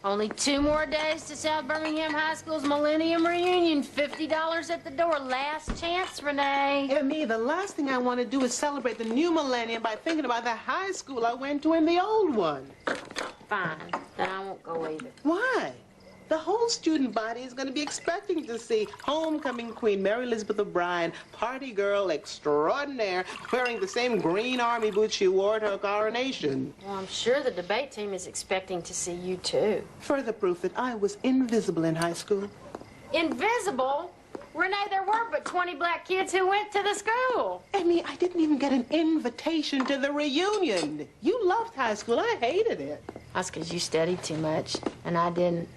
Only 2 more days to South Birmingham High School's Millennium Reunion. $50 at the door. Last chance, Renee. Yeah, me, the last thing I want to do is celebrate the new millennium by thinking about the high school I went to and the old one. Fine. Then I won't go either. Why? The whole student body is going to be expecting to see homecoming queen Mary Elizabeth O'Brien, party girl extraordinaire, wearing the same green army boots she wore at her coronation. Well, I'm sure the debate team is expecting to see you, too. Further proof that I was invisible in high school. Invisible? Renee, there were but 20 black kids who went to the school. Amy, I didn't even get an invitation to the reunion. You loved high school. I hated it. That's because you studied too much, and I didn't.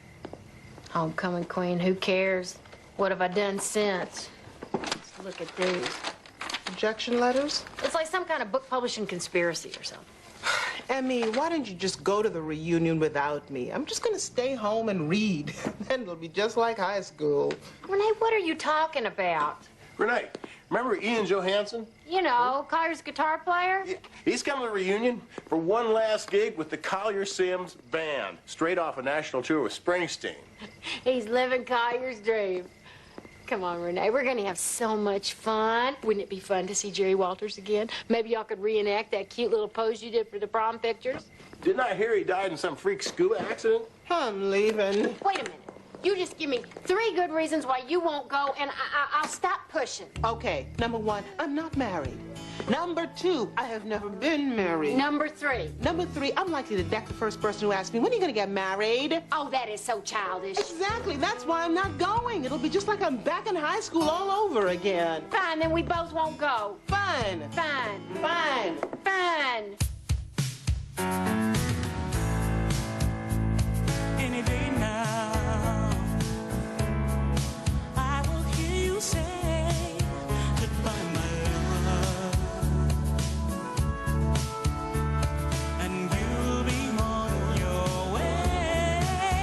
Homecoming queen, who cares? What have I done since? Just look at these. Rejection letters? It's like some kind of book publishing conspiracy or something. Emmy, why don't you just go to the reunion without me? I'm just gonna stay home and read. Then it'll be just like high school. Renee, what are you talking about? Renee, remember Ian Johansson? You know, Collier's guitar player? Yeah, he's coming to the reunion for one last gig with the Collier Sims Band, straight off a national tour with Springsteen. He's living Collier's dream. Come on, Renee, we're gonna have so much fun. Wouldn't it be fun to see Jerry Walters again? Maybe y'all could reenact that cute little pose you did for the prom pictures. Didn't I hear he died in some freak scuba accident? I'm leaving. Wait a minute. You just give me 3 good reasons why you won't go, and I'll stop pushing. Okay, number 1, I'm not married. Number 2, I have never been married. Number 3. Number 3, I'm likely to deck the first person who asks me, when are you gonna get married? Oh, that is so childish. Exactly, that's why I'm not going. It'll be just like I'm back in high school all over again. Fine, then we both won't go. Fine. Fine. Fine. Fine. Any day now, I will hear you say goodbye, my love, and you'll be on your way.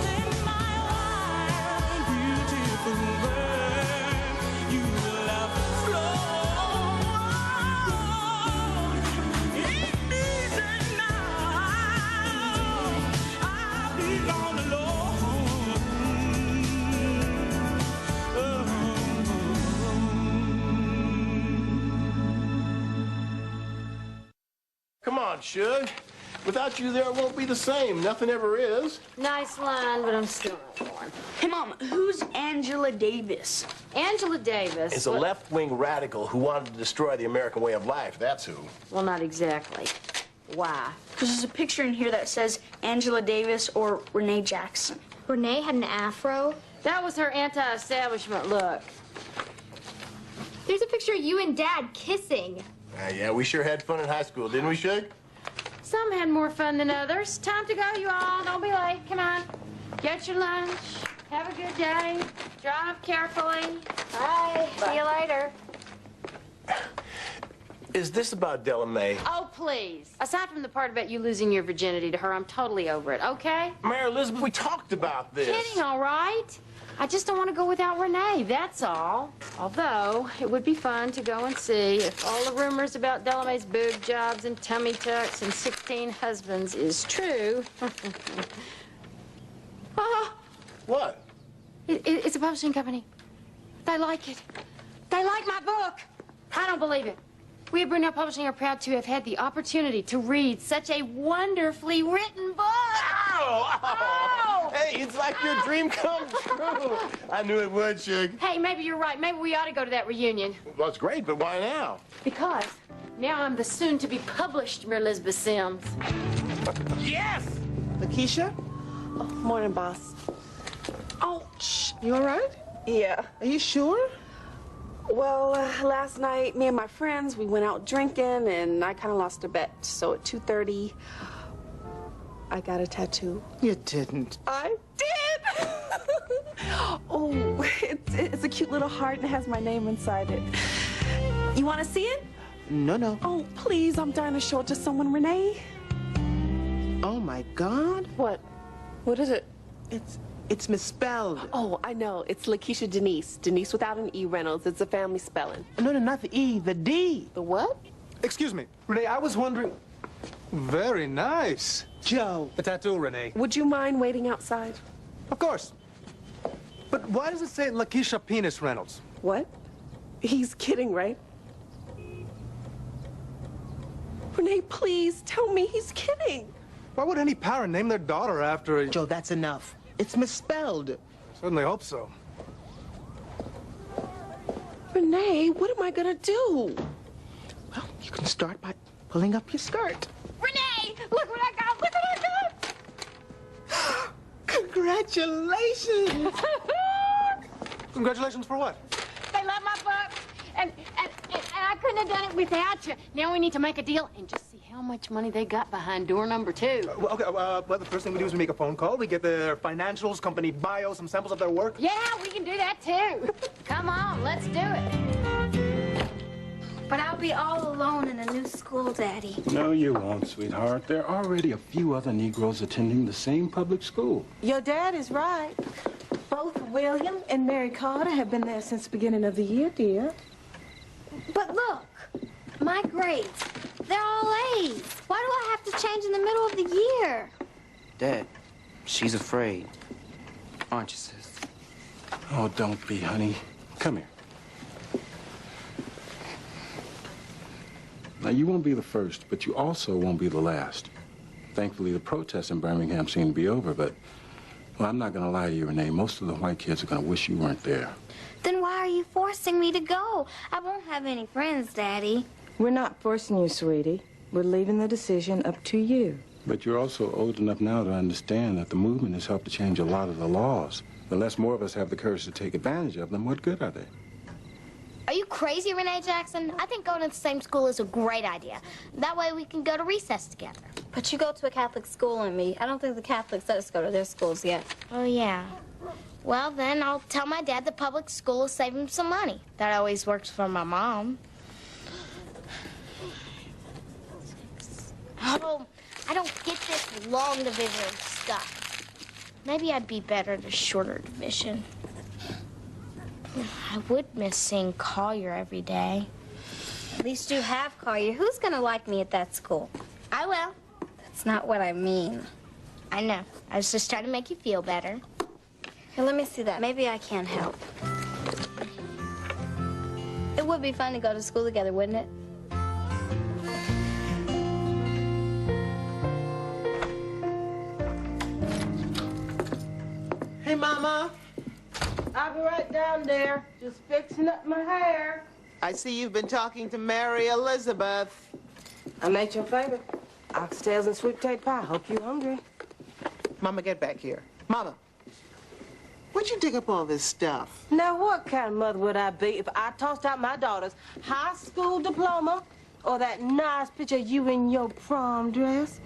In my wild, beautiful world, you will have flown. Ain't easy now. I'll be gone alone. Come on, Shug. Without you there, it won't be the same. Nothing ever is. Nice line, but I'm still not warm. Hey, Mom, who's Angela Davis? Angela Davis. It's a left-wing radical who wanted to destroy the American way of life. That's who. Well, not exactly. Why? Because there's a picture in here that says Angela Davis or Renee Jackson. Renee had an afro. That was her anti-establishment look. There's a picture of you and Dad kissing. Yeah, we sure had fun in high school, didn't we, Shug? Some had more fun than others. Time to go, you all. Don't be late. Come on. Get your lunch. Have a good day. Drive carefully. Bye. See you later. Is this about Della Mae? Oh, please. Aside from the part about you losing your virginity to her, I'm totally over it, okay? Mary Elizabeth, we talked about this. Kidding, all right? I just don't want to go without Renee, that's all. Although, it would be fun to go and see if all the rumors about Della Mae's boob jobs and tummy tucks and 16 husbands is true. Ah, What? it's a publishing company. They like it. They like my book. I don't believe it. We at Brunel Publishing are proud to have had the opportunity to read such a wonderfully written book. Ow! Ow! Hey, it's like your dream come true. I knew it would, Shug. Hey, maybe you're right. Maybe we ought to go to that reunion. Well, it's great, but why now? Because now I'm the soon-to-be published Mary Elizabeth Sims. Yes! Lakeisha? Morning, boss. Oh, shh. You all right? Yeah. Are you sure? Well, last night, me and my friends, we went out drinking, and I kind of lost a bet. So at 2:30, I got a tattoo. You didn't. I did! Oh, it's a cute little heart, and it has my name inside it. You want to see it? No. Oh, please, I'm dying to show it to someone, Renee. Oh, my God. What? What is it? It's misspelled. Oh, I know. It's Lakeisha Denise. Denise without an E, Reynolds. It's a family spelling. No, not the E, the D. The what? Excuse me, Renee, I was wondering... Very nice. Joe. A tattoo, Renee. Would you mind waiting outside? Of course. But why does it say Lakeisha Penis Reynolds? What? He's kidding, right? Renee, please tell me he's kidding. Why would any parent name their daughter after a... Joe, that's enough. It's misspelled. Certainly hope so. Renee, what am I gonna do? Well, you can start by pulling up your skirt. Renee, look what I got! Look what I got! Congratulations! Congratulations for what? They love my book, and I couldn't have done it without you. Now we need to make a deal and just see how much money they got behind door number 2. Well, okay, well, the first thing we do is we make a phone call. We get their financials, company bio, some samples of their work. Yeah, we can do that too. Come on, let's do it. But I'll be all alone in a new school, Daddy. No, you won't, sweetheart. There are already a few other Negroes attending the same public school. Your dad is right. Both William and Mary Carter have been there since the beginning of the year, dear. But look, my grades, they're all A's. Why do I have to change in the middle of the year? Dad, she's afraid. Aren't you, sis? Oh, don't be, honey. Come here. Now, you won't be the first, but you also won't be the last. Thankfully, the protests in Birmingham seem to be over, but, well, I'm not going to lie to you, Renee. Most of the white kids are going to wish you weren't there. Then why are you forcing me to go? I won't have any friends, Daddy. We're not forcing you, sweetie. We're leaving the decision up to you. But you're also old enough now to understand that the movement has helped to change a lot of the laws. Unless more of us have the courage to take advantage of them, what good are they? Are you crazy, Renee Jackson? I think going to the same school is a great idea. That way we can go to recess together. But you go to a Catholic school and me. I don't think the Catholics let us go to their schools yet. Oh, yeah. Well, then I'll tell my dad the public school will save him some money. That always works for my mom. Oh, I don't get this long division stuff. Maybe I'd be better at a shorter division. I would miss seeing Collier every day. At least you have Collier. Who's gonna like me at that school? I will. That's not what I mean. I know. I was just trying to make you feel better. Here, let me see that. Maybe I can help. It would be fun to go to school together, wouldn't it? Hey, Mama. I'll be right down there, just fixing up my hair. I see you've been talking to Mary Elizabeth. I made your favorite. Oxtails and sweet potato pie. Hope you're hungry. Mama, get back here. Mama, where'd you dig up all this stuff? Now, what kind of mother would I be if I tossed out my daughter's high school diploma or that nice picture of you in your prom dress?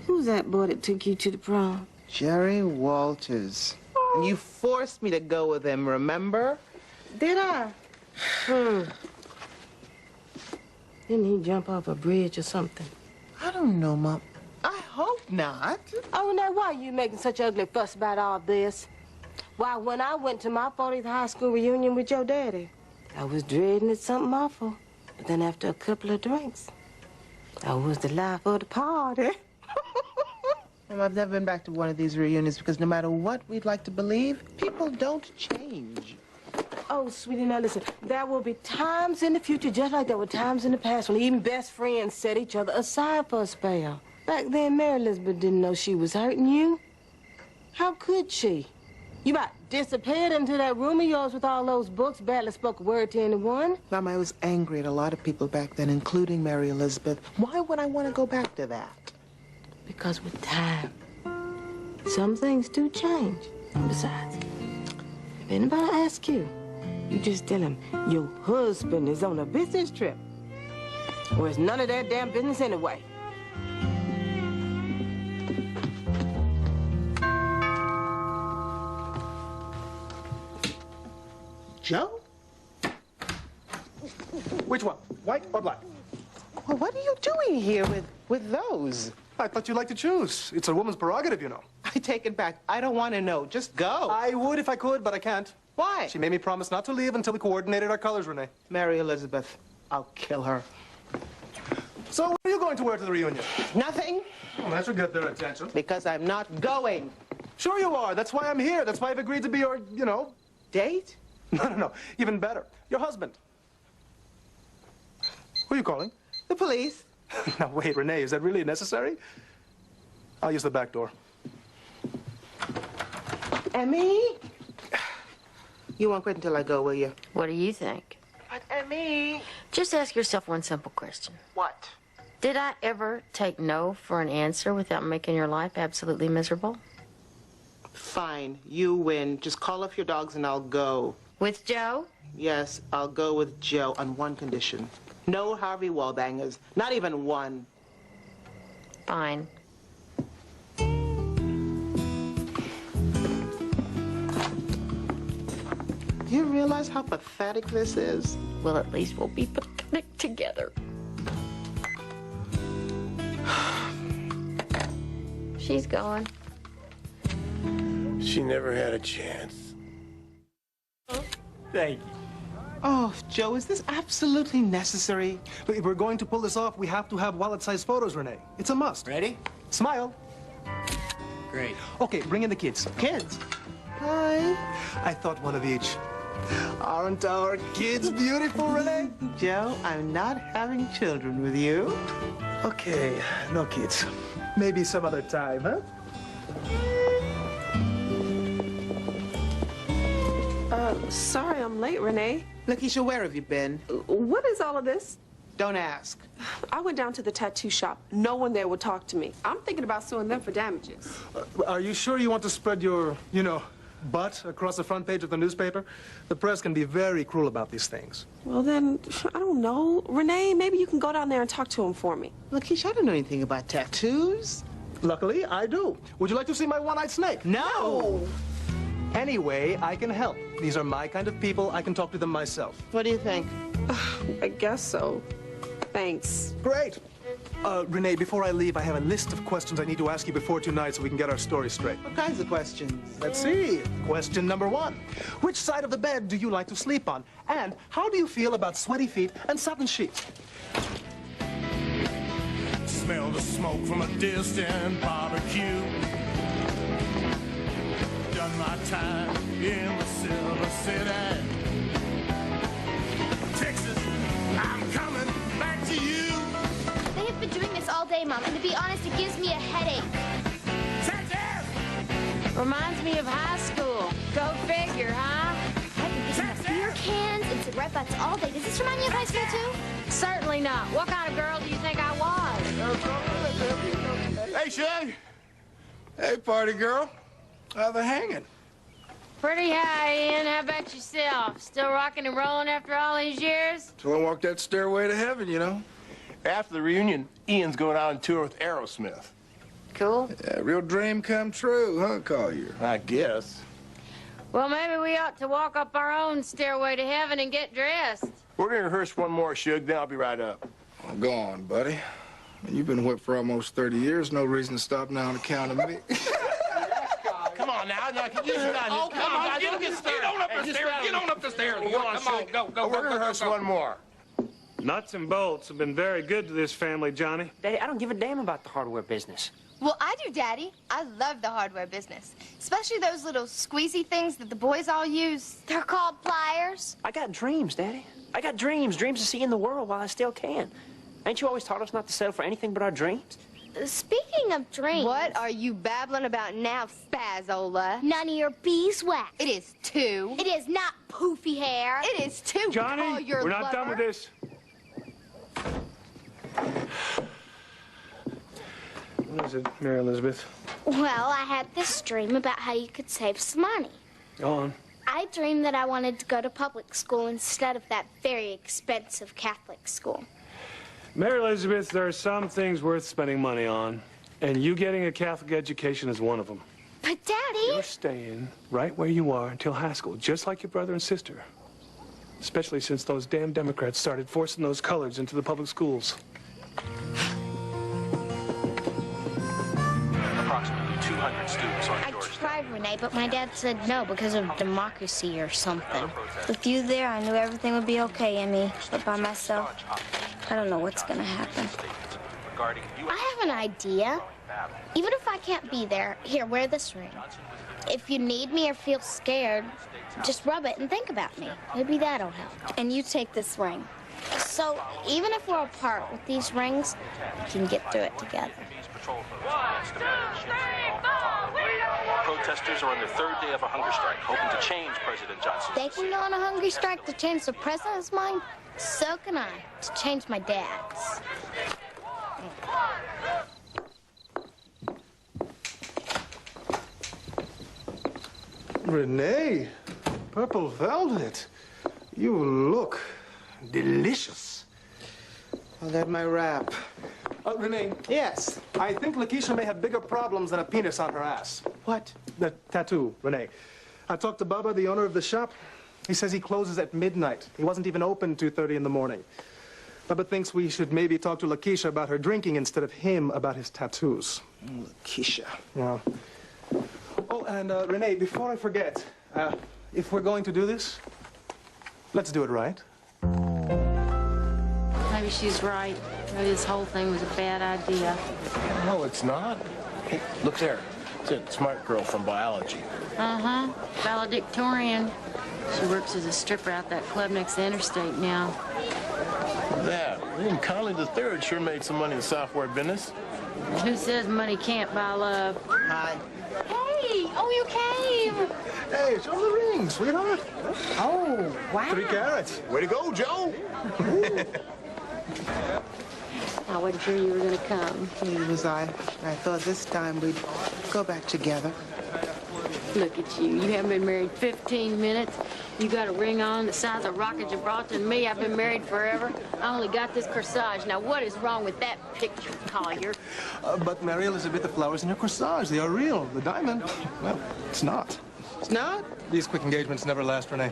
Who's that boy that took you to the prom? Jerry Walters. And you forced me to go with him, remember? Did I? Didn't he jump off a bridge or something? I don't know, Mom. I hope not. Oh, now, why are you making such ugly fuss about all this? Why, when I went to my 40th high school reunion with your daddy, I was dreading it something awful. But then after a couple of drinks, I was the life of the party. Mom, I've never been back to one of these reunions because no matter what we'd like to believe, people don't change. Oh, sweetie, now listen. There will be times in the future, just like there were times in the past, when even best friends set each other aside for a spell. Back then, Mary Elizabeth didn't know she was hurting you. How could she? You about disappeared into that room of yours with all those books, barely spoke a word to anyone. Mom, I was angry at a lot of people back then, including Mary Elizabeth. Why would I want to go back to that? Because with time, some things do change. And besides, if anybody asks you, you just tell them your husband is on a business trip. Or it's none of their damn business anyway. Joe? Which one? White or black? Well, what are you doing here with those? I thought you'd like to choose. It's a woman's prerogative, you know. I take it back. I don't want to know. Just go. I would if I could, but I can't. Why? She made me promise not to leave until we coordinated our colors, Renee. Mary Elizabeth, I'll kill her. So what are you going to wear to the reunion? Nothing, Well, that should get their attention. because I'm not going. Sure you are. That's why I'm here. That's why I've agreed to be your, Date? No. Even better. Your husband. Who are you calling? The police. Now, wait, Renee, is that really necessary? I'll use the back door. Emmy? You won't quit until I go, will you? What do you think? But Emmy. Just ask yourself one simple question. What? Did I ever take no for an answer without making your life absolutely miserable? Fine, you win. Just call off your dogs and I'll go. With Joe? Yes, I'll go with Joe on one condition. No Harvey Wallbangers. Not even one. Fine. Do you realize how pathetic this is? Well, at least we'll be pathetic together. She's gone. She never had a chance. Thank you. Oh, Joe, is this absolutely necessary? Look, if we're going to pull this off, we have to have wallet-sized photos, Renee. It's a must. Ready? Smile. Great. Okay, bring in the kids. Kids. Hi. I thought one of each. Aren't our kids beautiful, Renee? Joe, I'm not having children with you. Okay, no kids. Maybe some other time, huh? Sorry I'm late, Renee. Lakeisha, where have you been? What is all of this? Don't ask. I went down to the tattoo shop. No one there would talk to me. I'm thinking about suing them for damages. Are you sure you want to spread your, butt across the front page of the newspaper? The press can be very cruel about these things. Well, then, I don't know. Renee, maybe you can go down there and talk to him for me. Lakeisha, I don't know anything about tattoos. Luckily, I do. Would you like to see my one-eyed snake? No! Anyway, I can help. These are my kind of people. I can talk to them myself. What do you think? I guess so. Thanks. Great. Renee, before I leave, I have a list of questions I need to ask you before tonight so we can get our story straight. What kinds of questions? Let's see. Question number 1. Which side of the bed do you like to sleep on? And how do you feel about sweaty feet and satin sheets? Smell the smoke from a distant barbecue. Done my time in the Silver City. Texas, I'm coming back to you. They have been doing this all day, Mom, and to be honest, it gives me a headache. Texas! Reminds me of high school. Go figure, huh? I've been getting the beer cans and cigarette butts all day. Does this remind you of high school, too? Certainly not. What kind of girl do you think I was? Hey, Shug. Hey, party girl. How they hanging? Pretty high, Ian. How about yourself? Still rocking and rolling after all these years? Till I walk that stairway to heaven, After the reunion, Ian's going out on tour with Aerosmith. Cool. Yeah, real dream come true, huh, Collier? I guess. Well, maybe we ought to walk up our own stairway to heaven and get dressed. We're gonna rehearse one more, Shug, then I'll be right up. Well, go on, buddy. You've been whipped for almost 30 years. No reason to stop now on account of me. Come on now, can you sit down? Oh, come on, get on up the stairs. Get on up the stairs. Come on, go. We're gonna rehearse one more. Nuts and bolts have been very good to this family, Johnny. Daddy, I don't give a damn about the hardware business. Well, I do, Daddy. I love the hardware business, especially those little squeezy things that the boys all use. They're called pliers. I got dreams, Daddy. I got dreams to see in the world while I still can. Ain't you always taught us not to settle for anything but our dreams? Speaking of dreams... What are you babbling about now, Spazzola? None of your beeswax. It is too. It is not poofy hair. It is too. Johnny, Call your we're not lover. done with this. What is it, Mary Elizabeth? Well, I had this dream about how you could save some money. Go on. I dreamed that I wanted to go to public school instead of that very expensive Catholic school. Mary Elizabeth, there are some things worth spending money on, and you getting a Catholic education is one of them. But, Daddy... You're staying right where you are until high school, just like your brother and sister. Especially since those damn Democrats started forcing those colors into the public schools. Approximately 200 students on I George. tried, Renee, but my dad said no because of democracy or something. With you there, I knew everything would be okay, Emmy. But by myself, I don't know what's gonna happen. regarding U.S. I have an idea. Even if I can't be there, here, wear this ring. If you need me or feel scared, just rub it and think about me. Maybe that'll help. And you take this ring. So even if we're apart with these rings, we can get through it together. Protesters are on their third day of a hunger strike, hoping to change President Johnson's They can go on a hungry strike to change the president's mind. So can I, to change my dad's. Renee, purple velvet. You look delicious. I'll have my wrap. Renee. Yes? I think Lakeisha may have bigger problems than a penis on her ass. What? The tattoo, Renee. I talked to Bubba, the owner of the shop. He says he closes at midnight. He wasn't even open 2:30 in the morning. Bubba thinks we should maybe talk to Lakeisha about her drinking instead of him about his tattoos. Lakeisha. Yeah. Oh, and Renee, before I forget, if we're going to do this, let's do it right. Maybe she's right. Maybe this whole thing was a bad idea. No, it's not. Hey, look there. It's a smart girl from biology. Uh-huh. Valedictorian. She works as a stripper out that club next to the interstate now. That. And Conley III sure made some money in the software business. Who says money can't buy love? Hi. Hey! Oh, you came! Hey, show the ring, sweetheart. Oh, wow. 3 carats. Way to go, Joe. I wasn't sure you were going to come. Neither was I. I thought this time we'd go back together. Look at you. You haven't been married 15 minutes. You got a ring on the size of Rocket Gibraltar, and me, I've been married forever. I only got this corsage. Now, what is wrong with that picture, Collier? But Mary Elizabeth, the flowers in your corsage, they are real. The diamond, well, it's not. It's not? These quick engagements never last, Renee.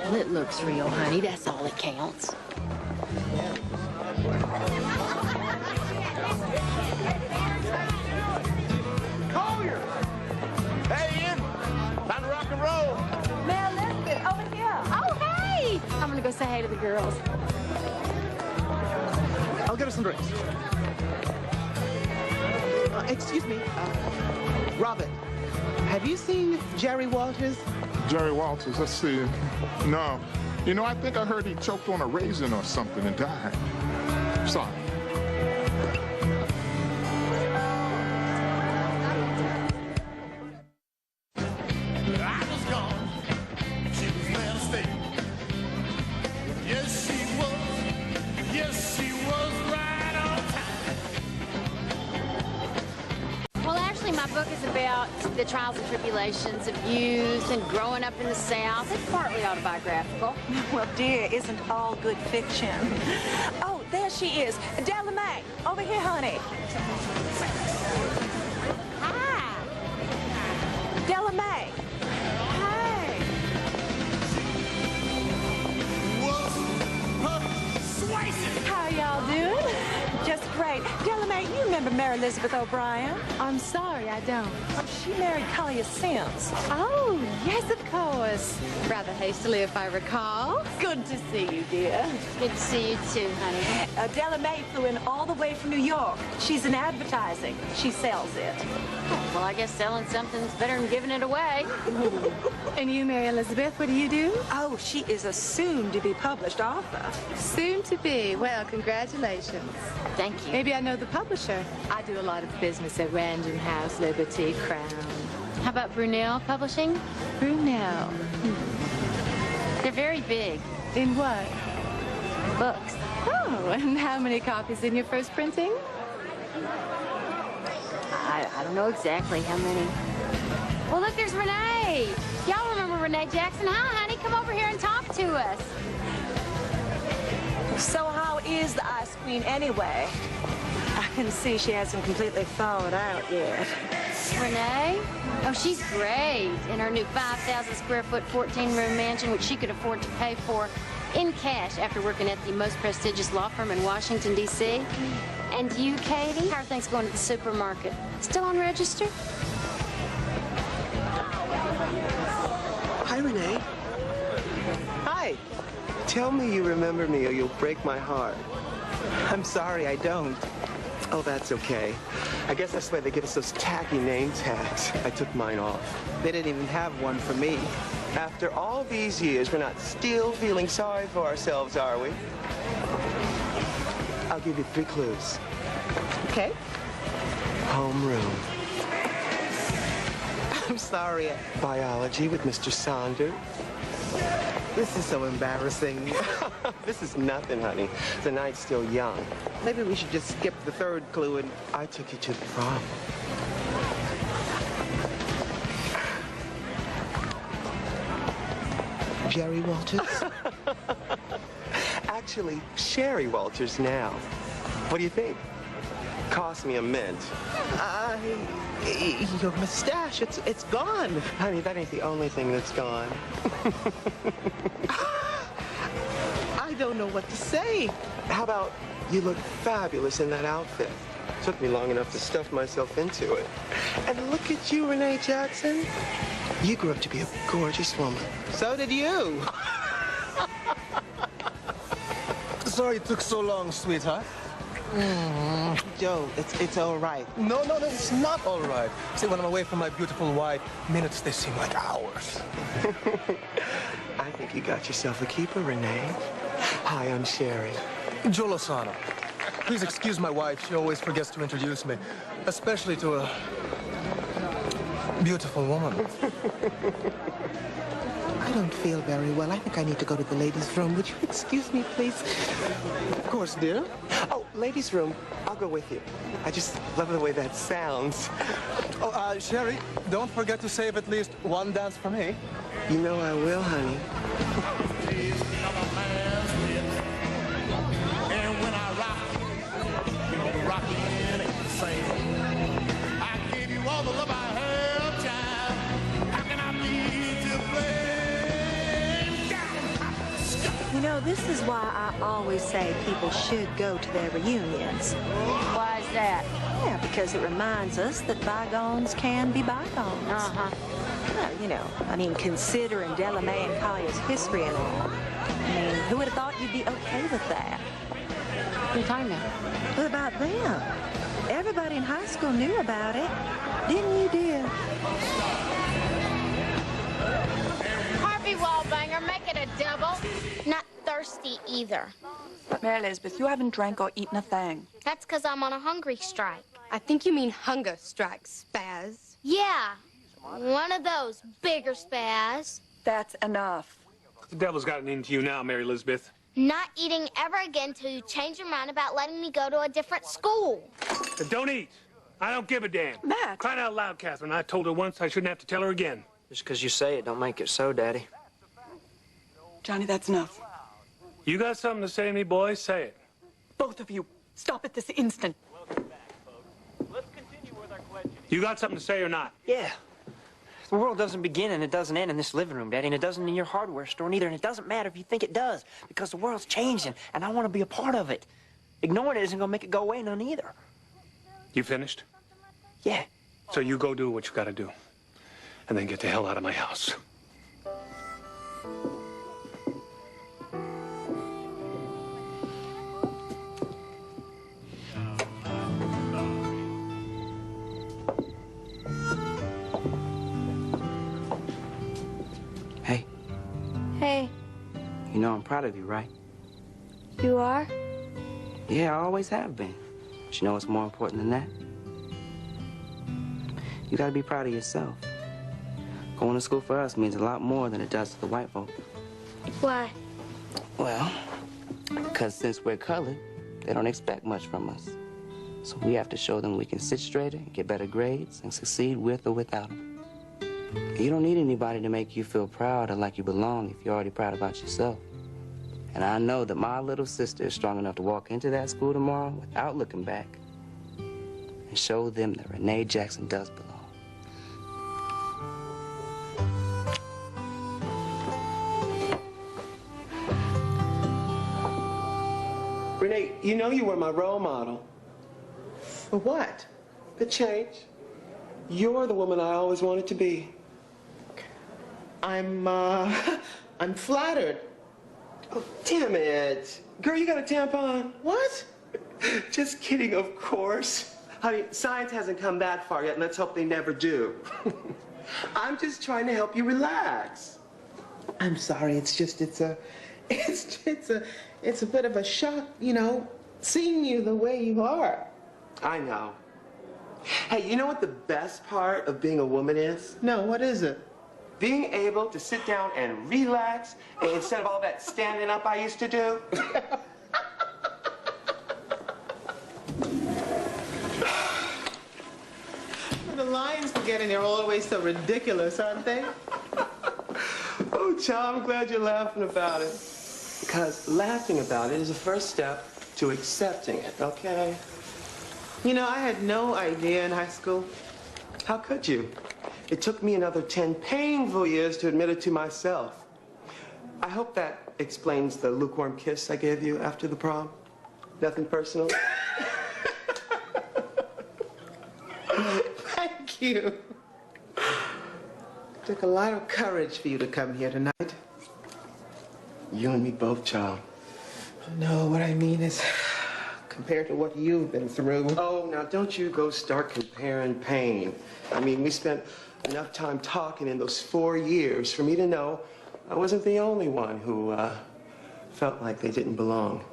Well, it looks real, honey. That's all that counts. Collier! Hey, Ian! Time to rock and roll! Mel Elizabeth, over here. Oh, hey! I'm gonna go say hey to the girls. I'll get us some drinks. Excuse me. Robert, have you seen Jerry Walters? Jerry Walters, let's see. No. You know, I think I heard he choked on a raisin or something and died. Sorry. I was gone. She was there to stay. Yes, she was. Yes, she was right on time. Well, actually, my book is about the trials and tribulations of youth and growing up in the South. It's partly autobiographical. Well, dear, isn't all good fiction? Oh, there she is. Della Mae, over here, honey. Hi. Della Mae. Hey. How y'all doing? Just great. Della Mae, you remember Mary Elizabeth O'Brien? I'm sorry, I don't. Oh, she married Collier Sims. Oh, yes, of course. Rather hastily, if I recall. Good to see you, dear. Good to see you, too, honey. Della Mae flew in all the way from New York. She's in advertising. She sells it. Oh, well, I guess selling something's better than giving it away. And you, Mary Elizabeth, what do you do? Oh, she is a soon-to-be published author. Soon to be. Well, congratulations. Thank you. Maybe I know the publisher. I do a lot of business at Random House, Liberty, Crown. How about Brunel Publishing? Brunel. They're very big. In what? Books. Oh, and how many copies in your first printing? I don't know exactly how many. Well, look, there's Renee. Y'all remember Renee Jackson? Hi, honey. Come over here and talk to us. So how is the Ice Queen anyway? I can see she hasn't completely thawed out yet. Renee? Oh, she's great. In her new 5,000 square foot, 14-room mansion, which she could afford to pay for in cash after working at the most prestigious law firm in Washington, D.C. And you, Katie? How are things going at the supermarket? Still on register? Hi, Renee. Hi. Tell me you remember me or you'll break my heart. I'm sorry, I don't. Oh, that's okay. I guess that's why they give us those tacky name tags. I took mine off. They didn't even have one for me. After all these years, we're not still feeling sorry for ourselves, are we? I'll give you 3 clues. Okay. Homeroom. I'm sorry. Biology with Mr. Saunders. This is so embarrassing. This is nothing, honey. The night's still young. Maybe we should just skip the 3rd clue and... I took you to the prom. Jerry Walters? Actually, Sherry Walters now. What do you think? Cost me a mint. Your mustache, it's gone. Honey, that ain't the only thing that's gone. I don't know what to say. How about you look fabulous in that outfit? Took me long enough to stuff myself into it. And look at you, Renee Jackson. You grew up to be a gorgeous woman. So did you. Sorry it took so long, sweetheart. Joe, it's all right. No, it's not all right. See, when I'm away from my beautiful wife, minutes, they seem like hours. I think you got yourself a keeper, Renee. Hi, I'm Sherry. Joe Lozano. Please excuse my wife. She always forgets to introduce me, especially to a beautiful woman. I don't feel very well. I think I need to go to the ladies' room. Would you excuse me, please? Of course, dear. Oh, ladies' room. I'll go with you. I just love the way that sounds. Oh, Sherry, don't forget to save at least one dance for me. You know I will, honey. And when I rock, you know the rockin' ain't same. I gave you all the love I have, child. How can I be to blame? You know, this is why I always say people should go to their reunions. Why is that? Yeah, because it reminds us that bygones can be bygones. Uh-huh. Well, you know, I mean, considering Delamay and Collier's history and all. I mean, who would have thought you'd be okay with that? What are you talking about? What about them? Everybody in high school knew about it. Didn't you, dear? Harvey Wallbanger, make it a double. Not thirsty either. Mary Elizabeth, you haven't drank or eaten a thing. That's because I'm on a hungry strike. I think you mean hunger strike, spaz. Yeah, one of those bigger spaz. That's enough. The devil's gotten into you now, Mary Elizabeth. Not eating ever again till you change your mind about letting me go to a different school. Then don't eat. I don't give a damn. Matt. Crying out loud, Catherine. I told her once I shouldn't have to tell her again. Just because you say it don't make it so, Daddy. Johnny, that's enough. You got something to say to me, boys? Say it. Both of you, stop it this instant. You got something to say or not? Yeah. The world doesn't begin and it doesn't end in this living room, Daddy, and it doesn't in your hardware store neither, and it doesn't matter if you think it does, because the world's changing, and I want to be a part of it. Ignoring it isn't going to make it go away none either. You finished? Yeah. So you go do what you got to do, and then get the hell out of my house. Hey. Hey, You know I'm proud of you, right? you are? Yeah, I always have been. But you know what's more important than that? You gotta be proud of yourself. Going to school for us means a lot more than it does to the white folk. Why? Well, because since we're colored, they don't expect much from us. So we have to show them we can sit straighter, get better grades, and succeed with or without them. You don't need anybody to make you feel proud or like you belong if you're already proud about yourself. And I know that my little sister is strong enough to walk into that school tomorrow without looking back and show them that Renee Jackson does belong. Renee, you know you were my role model. For what? The change. You're the woman I always wanted to be. I'm flattered. Oh, damn it. Girl, you got a tampon. What? Just kidding, of course. I mean, science hasn't come that far yet, and let's hope they never do. I'm just trying to help you relax. I'm sorry. It's a bit of a shock, you know, seeing you the way you are. I know. Hey, you know what the best part of being a woman is? No, what is it? Being able to sit down and relax instead of all that standing up I used to do. The lines for getting there are always so ridiculous, aren't they? Oh, child, I'm glad you're laughing about it. Because laughing about it is the first step to accepting it, okay? You know, I had no idea in high school. How could you? It took me another 10 painful years to admit it to myself. I hope that explains the lukewarm kiss I gave you after the prom. Nothing personal? Thank you. It took a lot of courage for you to come here tonight. You and me both, child. No, what I mean is, compared to what you've been through. Oh, now don't you go start comparing pain. I mean, we spent enough time talking in those 4 years for me to know I wasn't the only one who felt like they didn't belong.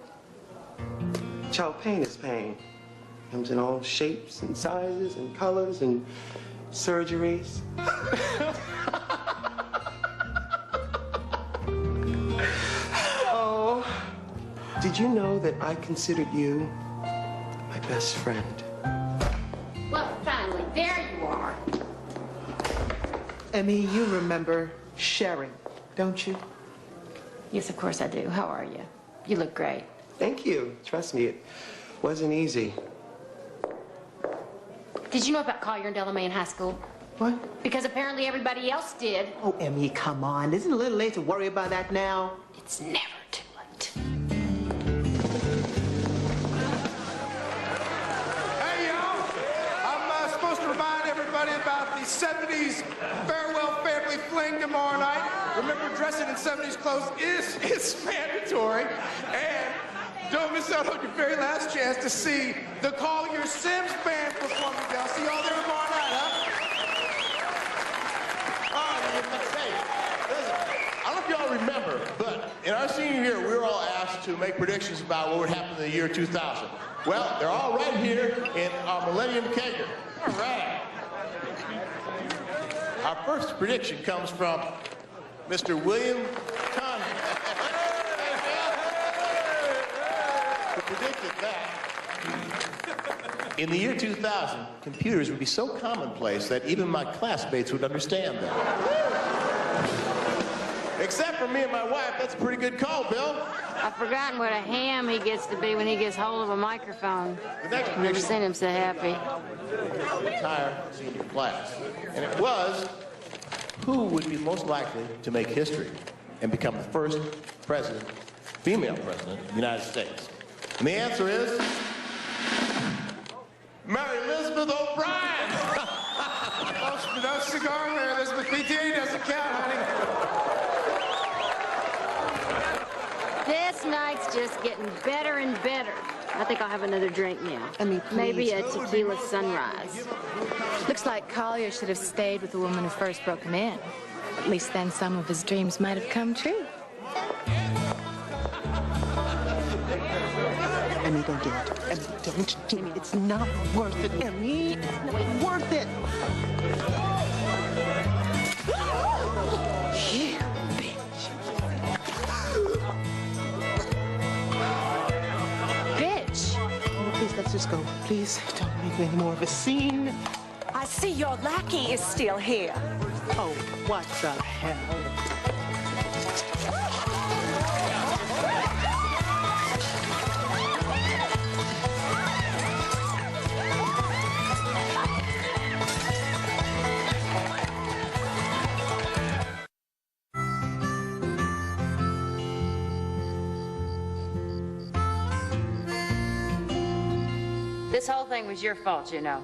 Child, pain is pain. Comes in all shapes and sizes and colors and surgeries. Oh, did you know that I considered you my best friend? Well, finally, there you are. Emmy, you remember sharing, don't you? Yes, of course I do. How are you? You look great. Thank you. Trust me, it wasn't easy. Did you know about Collier and Delamain in high school? What? Because apparently everybody else did. Oh, Emmy, come on. Isn't it a little late to worry about that now? It's never too late. Hey, y'all. I'm supposed to remind everybody about the 70s farewell family fling tomorrow night. Remember, dressing in 70s clothes is mandatory. And don't miss out on your very last chance to see the Collier Sims Band perform today. I'll see y'all there tomorrow night, huh? I don't know if y'all remember, but in our senior year, we were all asked to make predictions about what would happen in the year 2000. Well, they're all right here in our Millennium Kegger. All right. Our first prediction comes from Mr. William Conley, who predicted that in the year 2000, computers would be so commonplace that even my classmates would understand them. Except for me and my wife, that's a pretty good call, Bill. I've forgotten what a ham he gets to be when he gets hold of a microphone. The next I've never prediction seen him so happy. the entire senior class. And it was, who would be most likely to make history and become the first president, female president of the United States? And the answer is Mary Elizabeth O'Brien. No cigar, Mary Elizabeth. PTA doesn't count, honey. This night's just getting better and better. I think I'll have another drink now. Maybe a tequila sunrise. Looks like Collier should have stayed with the woman who first broke him in. At least then some of his dreams might have come true. Emmy, don't do it. Emmy, don't do it. It's not worth it, Emmy. It's not worth it. Here, bitch. Bitch! Oh, please, let's just go. Please, don't make any more of a scene. I see your lackey is still here. Oh, what the hell? This whole thing was your fault, you know.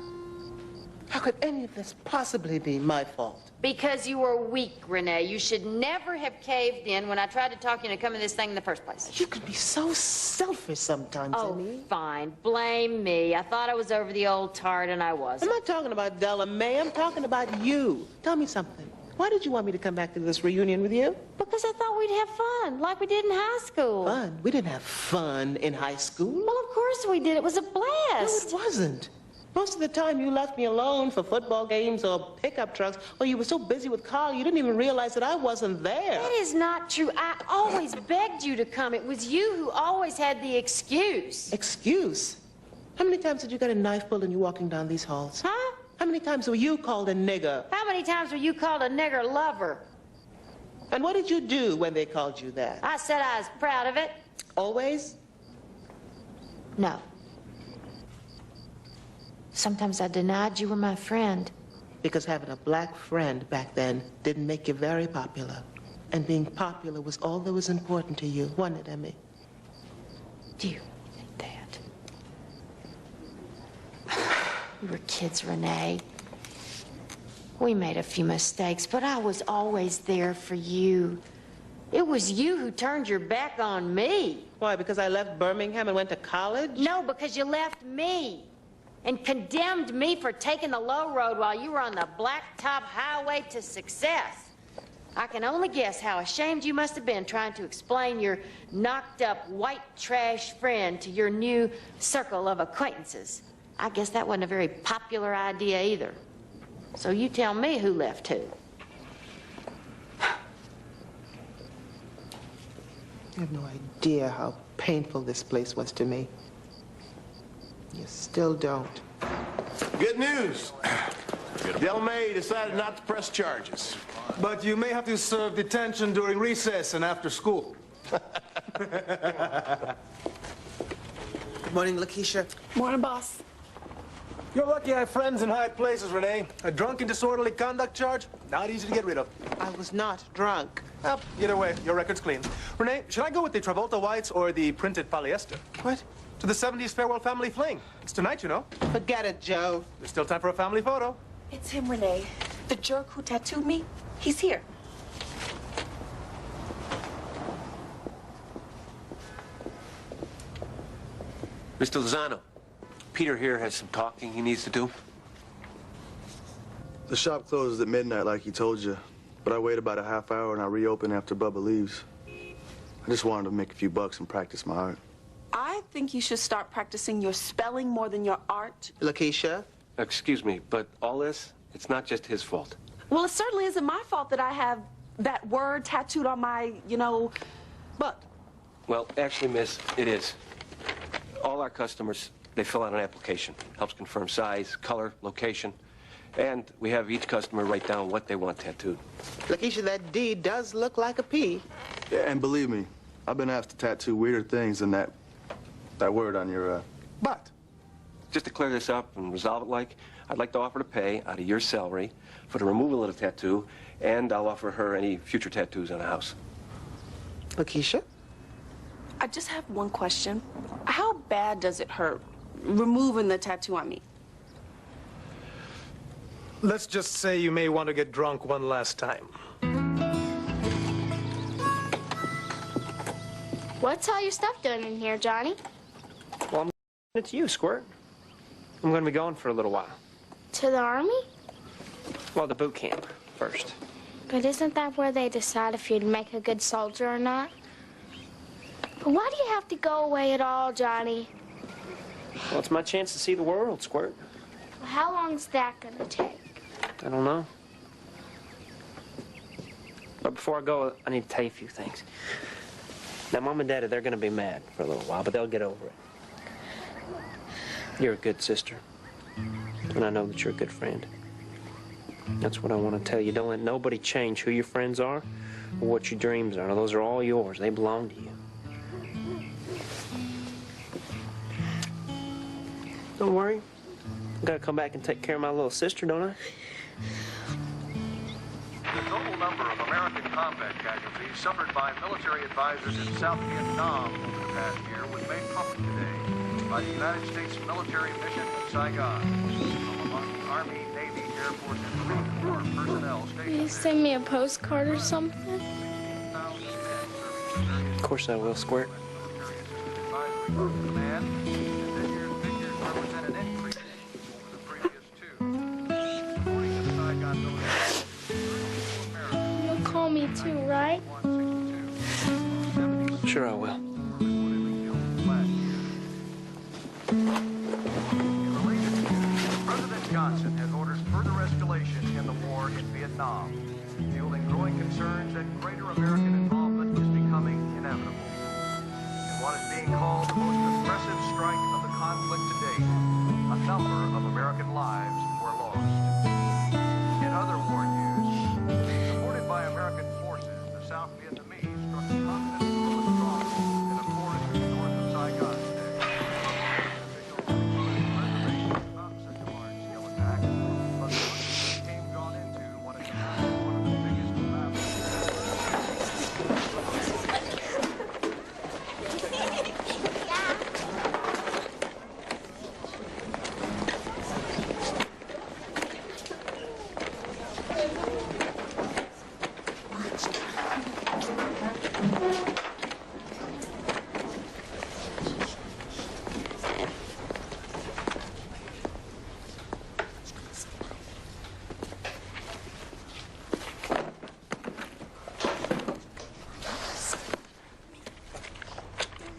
How could any of this possibly be my fault? Because you were weak, Renee. You should never have caved in when I tried to talk you into coming to this thing in the first place. You can be so selfish sometimes, Oh, Emmy. fine. Blame me. I thought I was over the old tart, and I wasn't. I'm not talking about Della Mae. I'm talking about you. Tell me something. Why did you want me to come back to this reunion with you? Because I thought we'd have fun, like we did in high school. Fun? We didn't have fun in high school. Well, of course we did. It was a blast. No, it wasn't. Most of the time you left me alone for football games or pickup trucks, or you were so busy with Carl you didn't even realize that I wasn't there. That is not true. I always begged you to come. It was you who always had the excuse. Excuse? How many times did you get a knife pulled and you walking down these halls? Huh? How many times were you called a nigger? How many times were you called a nigger lover? And what did you do when they called you that? I said I was proud of it. Always? No. Sometimes I denied you were my friend. Because having a black friend back then didn't make you very popular. And being popular was all that was important to you, wasn't it, Emmy? Do you think that? We were kids, Renee. We made a few mistakes, but I was always there for you. It was you who turned your back on me. Why, because I left Birmingham and went to college? No, because you left me and condemned me for taking the low road while you were on the blacktop highway to success. I can only guess how ashamed you must have been trying to explain your knocked-up white trash friend to your new circle of acquaintances. I guess that wasn't a very popular idea either. So you tell me who left who. You have no idea how painful this place was to me. You still don't. Good news. Della Mae decided not to press charges. But you may have to serve detention during recess and after school. Morning, Lakeisha. Morning, boss. You're lucky I have friends in high places, Renee. A drunk and disorderly conduct charge, not easy to get rid of. I was not drunk. Well, either way, your record's clean. Renee, should I go with the Travolta whites or the printed polyester? What? To the 70s farewell family fling. It's tonight, you know. Forget it, Joe. There's still time for a family photo. It's him, Renee. The jerk who tattooed me. He's here. Mr. Lozano, Peter here has some talking he needs to do. The shop closes at midnight like he told you, but I wait about a half hour and I reopen after Bubba leaves. I just wanted to make a few bucks and practice my art. I think you should start practicing your spelling more than your art. Lakeisha? Excuse me, but all this, it's not just his fault. Well, it certainly isn't my fault that I have that word tattooed on my, butt. Well, actually, miss, it is. All our customers, they fill out an application. Helps confirm size, color, location. And we have each customer write down what they want tattooed. Lakeisha, that D does look like a P. Yeah, and believe me, I've been asked to tattoo weirder things than that word on your, But, just to clear this up and resolve it I'd like to offer to pay out of your salary for the removal of the tattoo, and I'll offer her any future tattoos on the house. Lakeisha? I just have one question. How bad does it hurt, removing the tattoo on me? Let's just say you may want to get drunk one last time. What's all your stuff doing in here, Johnny? Well, it's you, Squirt. I'm going to be gone for a little while. To the army? Well, the boot camp first. But isn't that where they decide if you'd make a good soldier or not? But why do you have to go away at all, Johnny? Well, it's my chance to see the world, Squirt. Well, how long's that gonna take? I don't know. But before I go, I need to tell you a few things. Now, Mom and Daddy, they're going to be mad for a little while, but they'll get over it. You're a good sister. And I know that you're a good friend. That's what I want to tell you. Don't let nobody change who your friends are or what your dreams are. Those are all yours. They belong to you. Don't worry. I gotta come back and take care of my little sister, don't I? The total number of American combat casualties suffered by military advisors in South Vietnam over the past year was made public today by the United States military mission in Saigon. From among Army, Navy, airport and for personnel Will stationed you send me a postcard or something? Of course I will, Squirt. command. And this year's figures represent an increase over the previous two. According to Saigon military, You'll call me too, right? Sure I will. President Johnson has ordered further escalation in the war in Vietnam, fielding growing concerns that greater American involvement is becoming inevitable. In what is being called the most impressive strike of the conflict to date, a number of American lives were lost. In other war news, supported by American forces, the South Vietnamese struck a confident guerrilla stronghold in a forest north of Saigon today. About such a large-scale attack, but the became drawn into what is now one of the biggest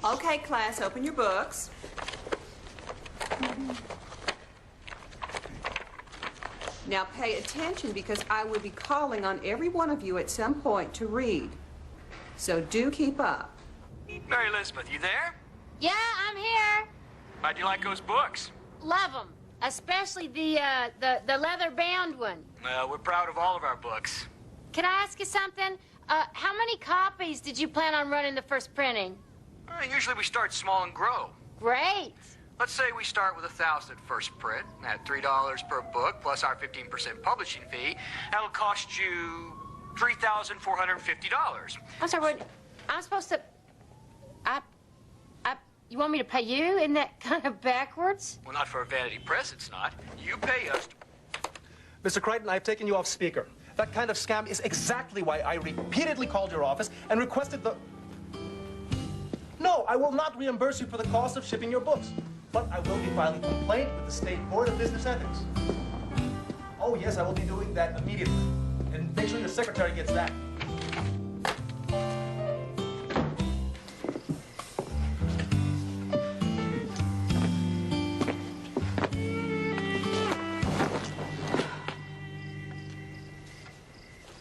Okay, class, open your books. Now pay attention because I will be calling on every one of you at some point to read. So do keep up. Mary Elizabeth, you there? Yeah, I'm here. How'd you like those books? Love them, especially the leather-bound one. We're proud of all of our books. Can I ask you something? How many copies did you plan on running the first printing? Usually we start small and grow. Great. Let's say we start with 1,000 at first print, at $3 per book, plus our 15% publishing fee. That'll cost you $3,450. I'm sorry, what? I'm supposed to... You want me to pay you? Isn't that kind of backwards? Well, not for a vanity press, it's not. You pay us to... Mr. Crichton, I've taken you off speaker. That kind of scam is exactly why I repeatedly called your office and requested the... No, I will not reimburse you for the cost of shipping your books. But I will be filing a complaint with the State Board of Business Ethics. Oh, yes, I will be doing that immediately. And make sure your secretary gets that.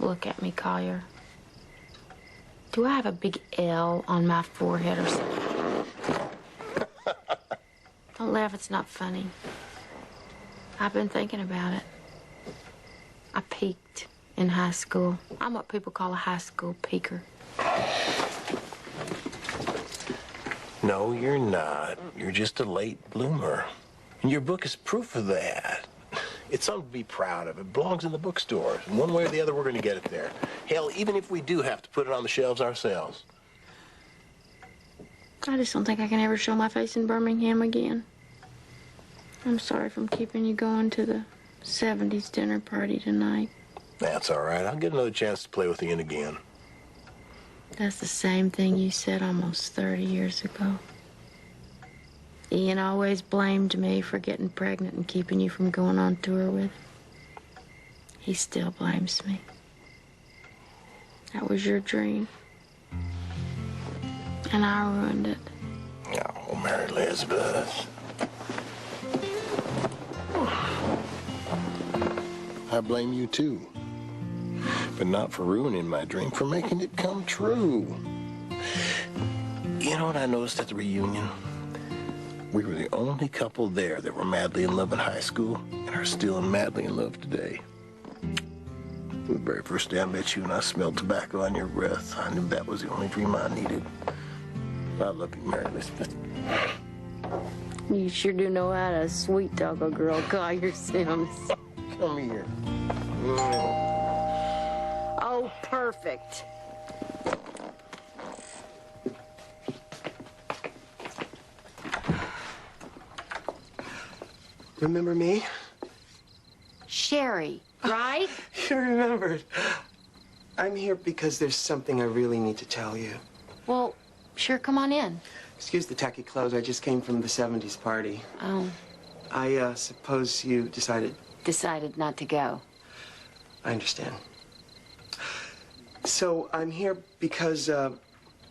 Look at me, Collier. Do I have a big L on my forehead or something? Don't laugh, it's not funny. I've been thinking about it. I peaked in high school. I'm what people call a high school peaker. No, you're not. You're just a late bloomer. And your book is proof of that. It's something to be proud of. It belongs in the bookstores. And one way or the other, we're going to get it there. Hell, even if we do have to put it on the shelves ourselves. I just don't think I can ever show my face in Birmingham again. I'm sorry for keeping you going to the 70s dinner party tonight. That's all right. I'll get another chance to play with Ian again. That's the same thing you said almost 30 years ago. Ian always blamed me for getting pregnant and keeping you from going on tour with. He still blames me. That was your dream. And I ruined it. Oh, Mary Elizabeth. I blame you, too. But not for ruining my dream, for making it come true. You know what I noticed at the reunion? We were the only couple there that were madly in love in high school and are still madly in love today. The very first day I met you and I smelled tobacco on your breath, I knew that was the only dream I needed. I love you, Mary Elizabeth. You sure do know how to sweet talk a girl, Collier Sims. Come here. Oh, perfect. Remember me? Shh. Sherry, right? You remembered. I'm here because there's something I really need to tell you. Well, sure, come on in. Excuse the tacky clothes. I just came from the 70s party. Oh. I suppose you decided Not to go. I understand. So I'm here because,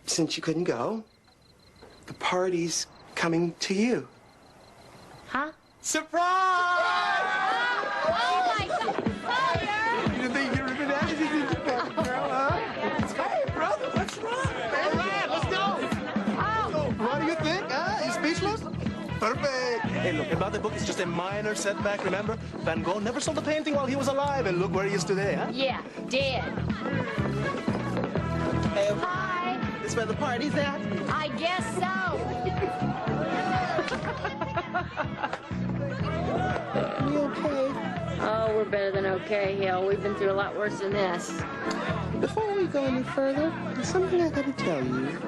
since you couldn't go, the party's coming to you. Huh? Surprise! Oh, my God! You think you're ripping that? You think you're a girl, huh? Hey, brother, what's wrong? All right, let's go. Oh. What do you think? Huh? You speechless? Perfect. Hey, look, about the book is just a minor setback, remember? Van Gogh never sold a painting while he was alive, and look where he is today, huh? Yeah, dead. Hey, Hi. this where the party's at? I guess so. You okay? Oh, we're better than okay, Hill. We've been through a lot worse than this. Before we go any further, there's something I gotta tell you.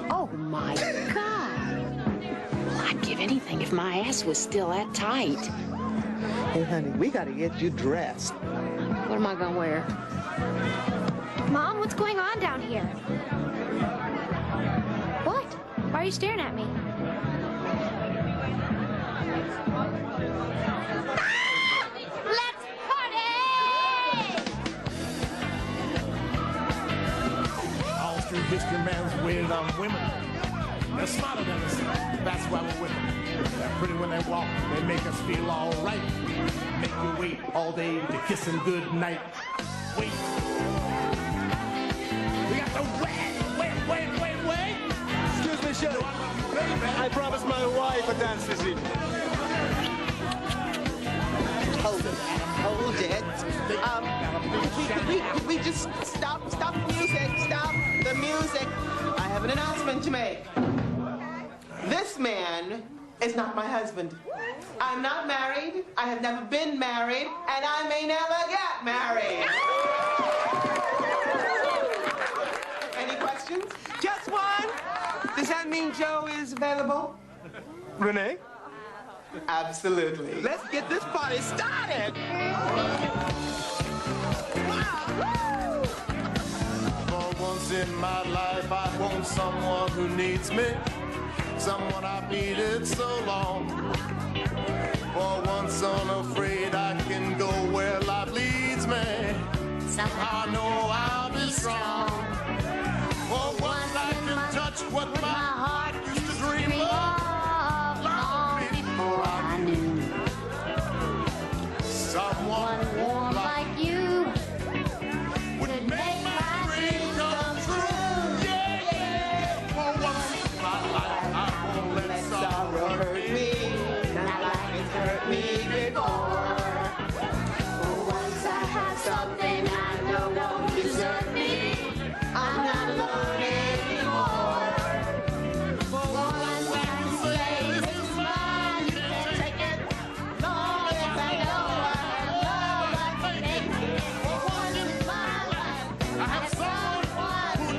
Oh, my God. I'd give anything if my ass was still that tight. Hey, honey, we gotta get you dressed. What am I gonna wear? Mom, what's going on down here? What? Why are you staring at me? Let's party! All through history, man's waited on women. They're smarter than us. That's why we're women. They're pretty when they walk. They make us feel all right. Make you wait all day to kiss them good night. Wait. We got the wait. Excuse me, Sherry. I promised my wife a dance this evening. Hold it. Could we just stop the music? Stop the music. I have an announcement to make. This man is not my husband. I'm not married. I have never been married, and I may never get married. Any questions? Just one. Does that mean Joe is available? Renee? Absolutely. Let's get this party started. For once in my life, I want someone who needs me. Someone I've needed so long. For once unafraid, I can go where life leads me. Somehow I know I'll be strong. For once I can touch what my heart used to dream of long before I knew. Someone warm like you would make my dream come true. Yeah. For once in my life, I won't let sorrow hurt me. Not like it's hurt me before.